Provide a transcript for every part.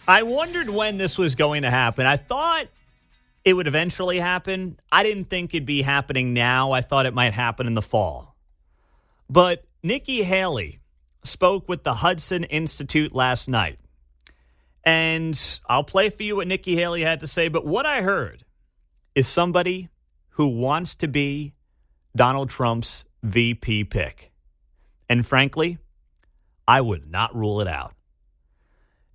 I wondered when this was going to happen. I thought it would eventually happen. I didn't think it'd be happening now. I thought it might happen in the fall. But Nikki Haley spoke with the Hudson Institute last night. And I'll play for you what Nikki Haley had to say. But what I heard is somebody who wants to be Donald Trump's VP pick. And frankly, I would not rule it out.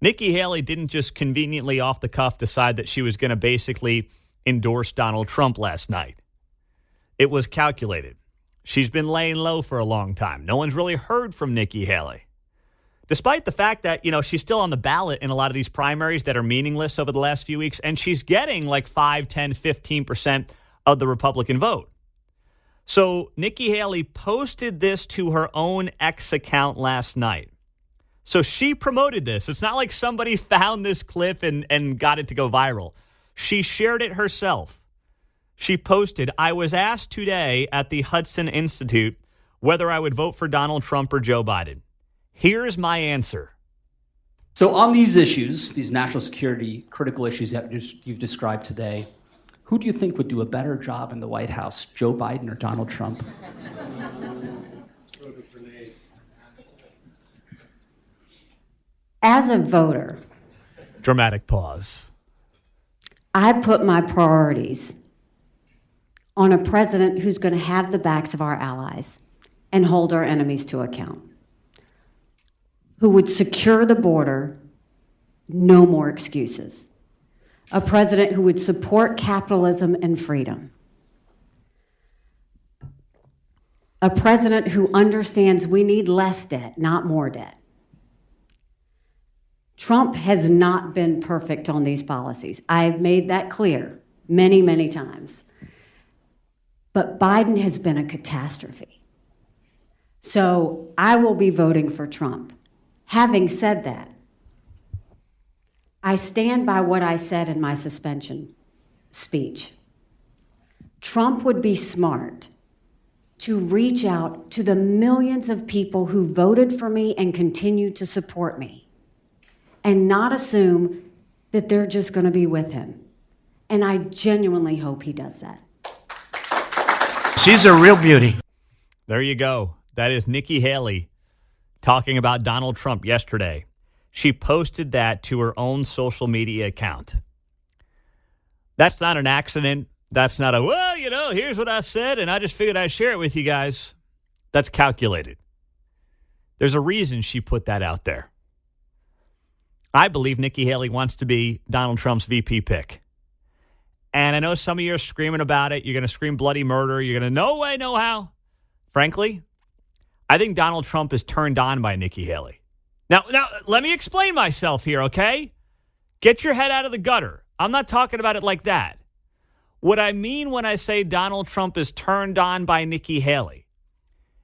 Nikki Haley didn't just conveniently off the cuff decide that she was going to basically endorse Donald Trump last night. It was calculated. She's been laying low for a long time. No one's really heard from Nikki Haley. Despite the fact that, she's still on the ballot in a lot of these primaries that are meaningless over the last few weeks, and she's getting like 5, 10, 15% of the Republican vote. So Nikki Haley posted this to her own X account last night. So she promoted this. It's not like somebody found this clip and got it to go viral. She shared it herself. She posted, "I was asked today at the Hudson Institute whether I would vote for Donald Trump or Joe Biden. Here's my answer." So on these issues, these national security critical issues that you've described today, who do you think would do a better job in the White House, Joe Biden or Donald Trump? As a voter, Dramatic pause. I put my priorities on a president who's going to have the backs of our allies and hold our enemies to account, who would secure the border, no more excuses, a president who would support capitalism and freedom, a president who understands we need less debt, not more debt. Trump has not been perfect on these policies. I've made that clear many, many times. But Biden has been a catastrophe. So I will be voting for Trump. Having said that, I stand by what I said in my suspension speech. Trump would be smart to reach out to the millions of people who voted for me and continue to support me, and not assume that they're just going to be with him. And I genuinely hope he does that. She's a real beauty. There you go. That is Nikki Haley talking about Donald Trump yesterday. She posted that to her own social media account. That's not an accident. That's not a, here's what I said, and I just figured I'd share it with you guys. That's calculated. There's a reason she put that out there. I believe Nikki Haley wants to be Donald Trump's VP pick. And I know some of you are screaming about it. You're going to scream bloody murder. You're going to, no way, no how. Frankly, I think Donald Trump is turned on by Nikki Haley. Now, let me explain myself here, okay? Get your head out of the gutter. I'm not talking about it like that. What I mean when I say Donald Trump is turned on by Nikki Haley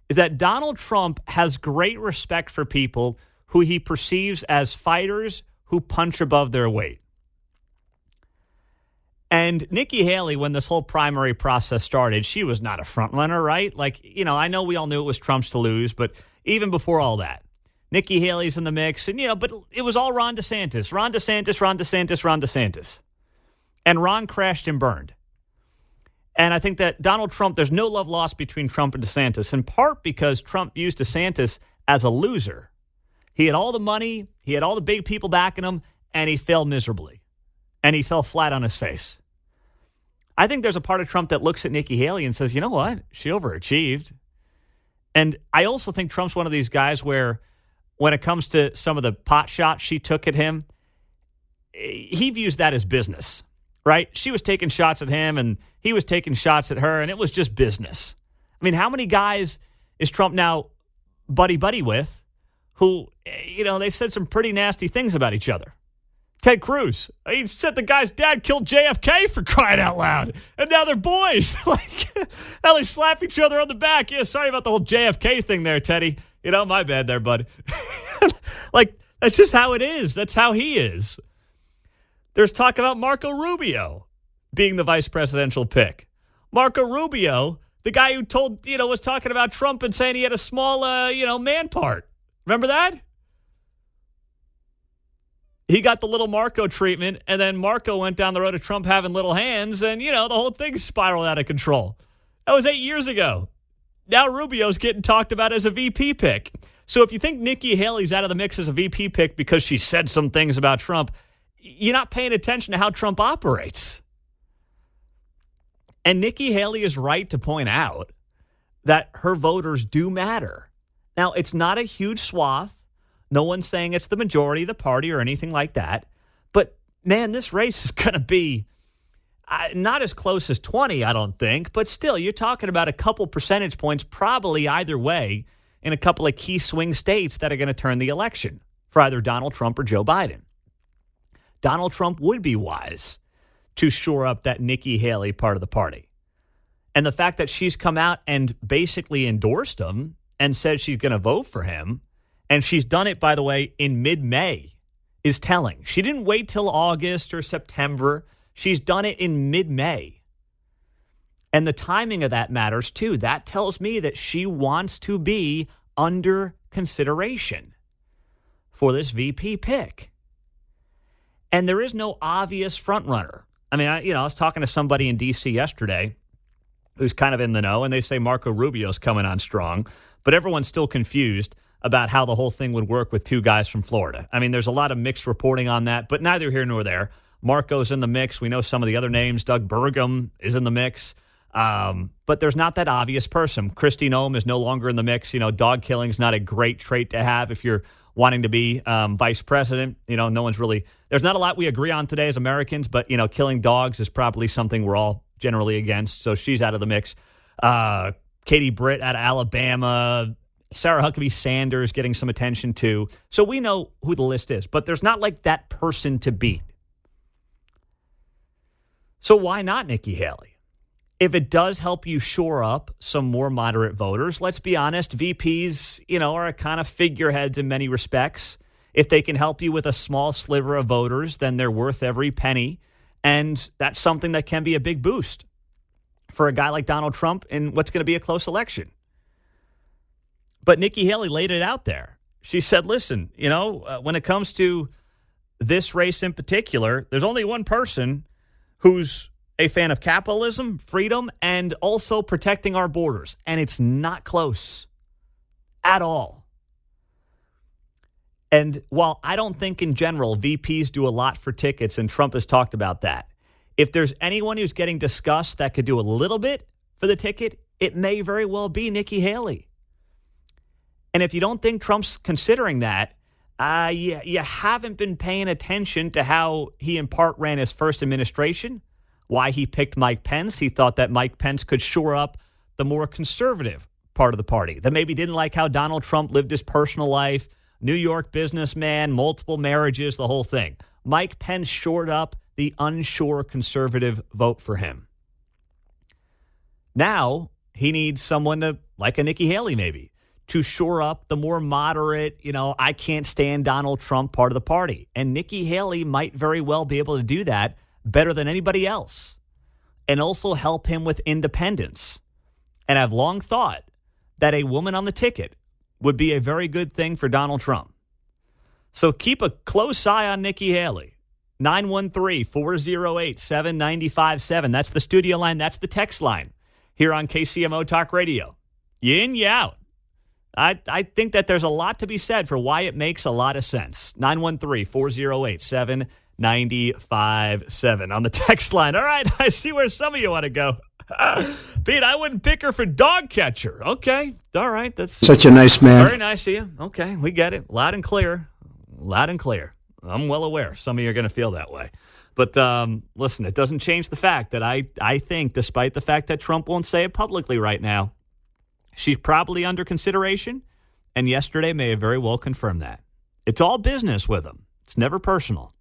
is that Donald Trump has great respect for people who he perceives as fighters who punch above their weight. And Nikki Haley, when this whole primary process started, she was not a front runner, right? I know we all knew it was Trump's to lose, but even before all that, Nikki Haley's in the mix. And, but it was all Ron DeSantis. Ron DeSantis, Ron DeSantis, Ron DeSantis. And Ron crashed and burned. And I think that Donald Trump, there's no love lost between Trump and DeSantis, in part because Trump used DeSantis as a loser. He had all the money, he had all the big people backing him, and he failed miserably. And he fell flat on his face. I think there's a part of Trump that looks at Nikki Haley and says, you know what? She overachieved. And I also think Trump's one of these guys where when it comes to some of the pot shots she took at him, he views that as business, right? She was taking shots at him and he was taking shots at her, and it was just business. I mean, how many guys is Trump now buddy-buddy with who, they said some pretty nasty things about each other? Ted Cruz. He said the guy's dad killed JFK, for crying out loud. And now they're boys. Now they slap each other on the back. Yeah, sorry about the whole JFK thing there, Teddy. My bad there, bud. That's just how it is. That's how he is. There's talk about Marco Rubio being the vice presidential pick. Marco Rubio, the guy who was talking about Trump and saying he had a small, man part. Remember that? he got the little Marco treatment, and then Marco went down the road of Trump having little hands, and, the whole thing spiraled out of control. That was 8 years ago. Now Rubio's getting talked about as a VP pick. So if you think Nikki Haley's out of the mix as a VP pick because she said some things about Trump, you're not paying attention to how Trump operates. And Nikki Haley is right to point out that her voters do matter. Now, it's not a huge swath. No one's saying it's the majority of the party or anything like that. But, man, this race is going to be not as close as 20, I don't think. But still, you're talking about a couple percentage points probably either way in a couple of key swing states that are going to turn the election for either Donald Trump or Joe Biden. Donald Trump would be wise to shore up that Nikki Haley part of the party. And the fact that she's come out and basically endorsed him and said she's going to vote for him, and she's done it, by the way, in mid-May, is telling. She didn't wait till August or September. She's done it in mid-May. And the timing of that matters, too. That tells me that she wants to be under consideration for this VP pick. And there is no obvious frontrunner. I mean, I was talking to somebody in D.C. yesterday who's kind of in the know, and they say Marco Rubio's coming on strong, but everyone's still confused about how the whole thing would work with two guys from Florida. I mean, there's a lot of mixed reporting on that, but neither here nor there. Marco's in the mix. We know some of the other names. Doug Burgum is in the mix. But there's not that obvious person. Kristi Noem is no longer in the mix. Dog killing's not a great trait to have if you're wanting to be vice president. No one's really, there's not a lot we agree on today as Americans, but, killing dogs is probably something we're all generally against. So she's out of the mix. Katie Britt out of Alabama, Sarah Huckabee Sanders getting some attention too. So we know who the list is, but there's not like that person to beat. So why not Nikki Haley? If it does help you shore up some more moderate voters, let's be honest, VPs, are kind of figureheads in many respects. If they can help you with a small sliver of voters, then they're worth every penny. And that's something that can be a big boost for a guy like Donald Trump in what's going to be a close election. But Nikki Haley laid it out there. She said, listen, when it comes to this race in particular, there's only one person who's a fan of capitalism, freedom, and also protecting our borders. And it's not close at all. And while I don't think in general VPs do a lot for tickets, and Trump has talked about that, if there's anyone who's getting discussed that could do a little bit for the ticket, it may very well be Nikki Haley. And if you don't think Trump's considering that, you haven't been paying attention to how he in part ran his first administration, why he picked Mike Pence. He thought that Mike Pence could shore up the more conservative part of the party that maybe didn't like how Donald Trump lived his personal life, New York businessman, multiple marriages, the whole thing. Mike Pence shored up the unsure conservative vote for him. Now he needs someone to, like a Nikki Haley maybe, to shore up the more moderate, I can't stand Donald Trump part of the party. And Nikki Haley might very well be able to do that better than anybody else, and also help him with independence. And I've long thought that a woman on the ticket would be a very good thing for Donald Trump. So keep a close eye on Nikki Haley. 913-408-7957. That's the studio line. That's the text line here on KCMO Talk Radio. You in, you out. I think that there's a lot to be said for why it makes a lot of sense. 913-408-7957 on the text line. All right, I see where some of you want to go. Pete, I wouldn't pick her for dog catcher. Okay, all right. That's such a nice man. Very nice of you. Okay, we get it. Loud and clear. Loud and clear. I'm well aware some of you are going to feel that way. But listen, it doesn't change the fact that I think, despite the fact that Trump won't say it publicly right now, she's probably under consideration, and yesterday may have very well confirmed that. It's all business with him. It's never personal.